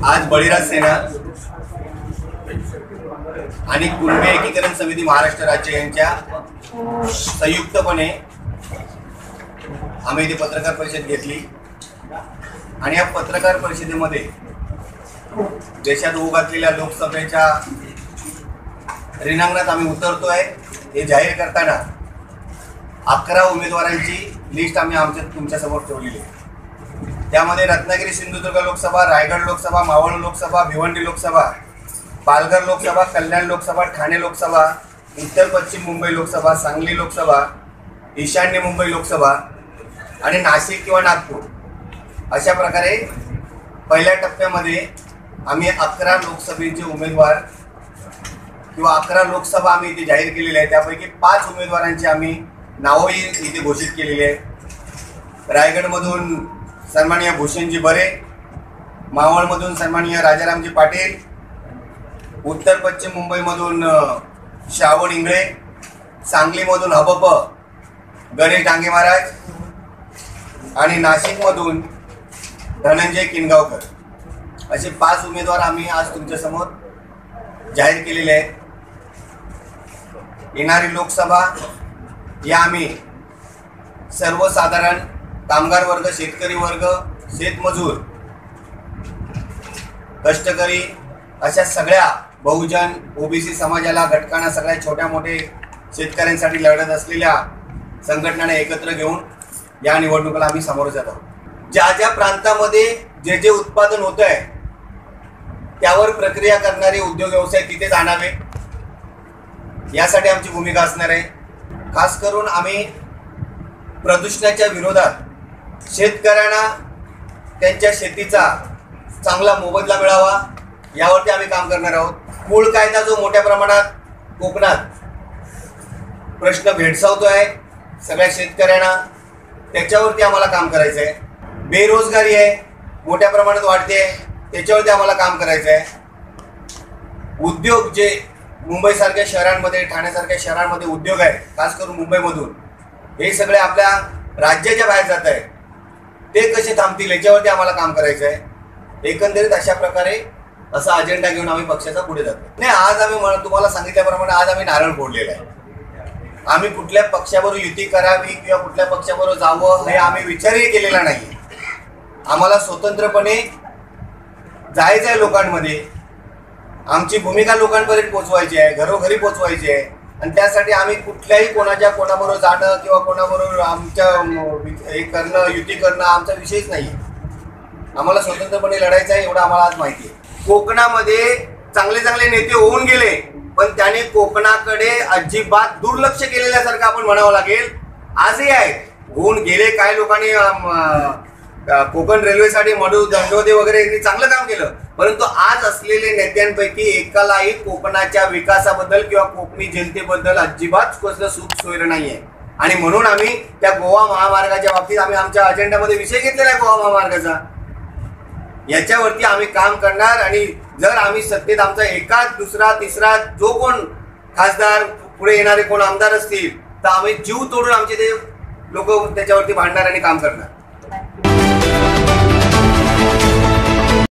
आज बळीराज सेना आणि कुणबी एकीकरण समिती महाराष्ट्र राज्य यांच्या संयुक्तपणे आम्ही इथे पत्रकार परिषद घेतली आणि या पत्रकार परिषदेमध्ये देशात होऊ घातलेल्या लोकसभेच्या रिंगणात आम्ही उतरतोय हे जाहीर करताना 11 उमेदवारांची लिस्ट आम्ही तुमच्या समोर ठेवलेली आहे। त्यामध्ये रत्नागिरी सिंधुदुर्ग लोकसभा, रायगड लोकसभा, मावळ लोकसभा, भिवंडी लोकसभा, पालघर लोकसभा, कल्याण लोकसभा, ठाणे लोकसभा, उत्तर पश्चिम मुंबई लोकसभा, सांगली लोकसभा, ईशान्य मुंबई लोकसभा आणि नाशिक किंवा नागपूर अशा प्रकारे पहिल्या टप्प्यामध्ये आम्ही 11 लोकसभेचे उमेदवार किंवा 11 लोकसभा आम्ही इथे जाहीर केलेले आहे। त्यापैकी 5 उमेदवारांची आम्ही नावही इथे घोषित केलेली आहे। रायगडमधून सन्माननीय भूषणजी बरे, मावळमधून सन्माननीय राजारामजी पाटील, उत्तर पश्चिम मुंबईमधून श्रावण इंगळे, सांगलीमधून हबप गणेश डांगे महाराज आणि नाशिकमधून धनंजय किनगावकर असे 5 उमेदवार आम्ही आज तुमच्या समोर जाहीर केलेले आहेत। येणारी लोकसभा या आम्ही सर्वसाधारण कामगार वर्ग, शेतकरी वर्ग, शेतमजूर, कष्टकरी अशा सगळ्या बहुजन ओबीसी समाजाला घटकांना सगळ्या छोट्या मोठे शेतकऱ्यांसाठी लढत असलेल्या संघटनांना एकत्र घेऊन या निवडणुकीला आम्ही सामोरे जात आहोत। ज्या ज्या प्रांतामध्ये जे जे उत्पादन होत आहे त्यावर प्रक्रिया करणारे उद्योग व्यवसाय तिथे आणावे यासाठी आमची भूमिका असणार आहे। खास करून आम्ही प्रदूषणाच्या विरोधात शेतकऱ्यांना त्यांच्या शेतीचा चांगला मोबदला मिळावा यावरती आम्ही काम करणार आहोत। मूळ कायदा जो मोठ्या प्रमाणात कोकणात प्रश्न भेडसावतोय सगळ्या शेतकऱ्यांना त्याच्यावरती आम्हाला काम करायचं आहे। बेरोजगारी आहे मोठ्या प्रमाणात वाढते त्याच्यावरती आम्हाला काम करायचं आहे। उद्योग जे मुंबईसारख्या शहरांमध्ये, ठाण्यासारख्या शहरांमध्ये उद्योग आहे खास करून मुंबईमधून हे सगळे आपल्या राज्याच्या बाहेर जात आहे ते कसे थांबतील याच्यावरती आम्हाला काम करायचं आहे। एकंदरीत अशा प्रकारे असा अजेंडा घेऊन आम्ही पक्षाचा पुढे जातो। नाही, आज आम्ही तुम्हाला सांगितल्याप्रमाणे आज आम्ही नारळ फोडलेला आहे। आम्ही कुठल्या पक्षाबरोबर युती करावी किंवा कुठल्या पक्षाबरोबर जावं हे आम्ही विचारही केलेला नाही। आम्हाला स्वतंत्रपणे जायचं आहे लोकांमध्ये, आमची भूमिका लोकांपर्यंत पोहोचवायची आहे, घरोघरी पोहोचवायची आहे आणि त्यासाठी आम्ही कुठल्याही कोणाबरोबर जाणं किंवा कोणाबरोबर आमच्या हे करणं, युती करणं आमचा विषयच नाही। आम्हाला स्वतंत्रपणे लढायचं आहे एवढं आम्हाला आज माहिती आहे। कोकणामध्ये चांगले चांगले नेते होऊन गेले पण त्याने कोकणाकडे अजिबात दुर्लक्ष केलेल्यासारखं आपण म्हणावं लागेल। आजही आहेत, होऊन गेले काही लोकांनी कोकण रेल्वेसाठी मधु दंडोदे वगैरे यांनी चांगलं काम केलं, परंतु आज असलेले नेत्यांपैकी एकालाही कोकणाच्या विकासाबद्दल किंवा कोकणी जनतेबद्दल अजिबात कसलं सुख सोयरं नाहीये। आणि म्हणून आम्ही त्या गोवा महामार्गाच्या बाबतीत आम्ही आमच्या अजेंडामध्ये विषय घेतलेला आहे गोवा महामार्गाचा। याच्यावरती आम्ही काम करणार आणि जर आम्ही सत्तेत आमचा एका, दुसरा, तिसरा जो कोण खासदार पुढे येणारे कोण आमदार असतील तर आम्ही जीव तोडून आमचे ते लोक त्याच्यावरती भांडणार आणि काम करणार।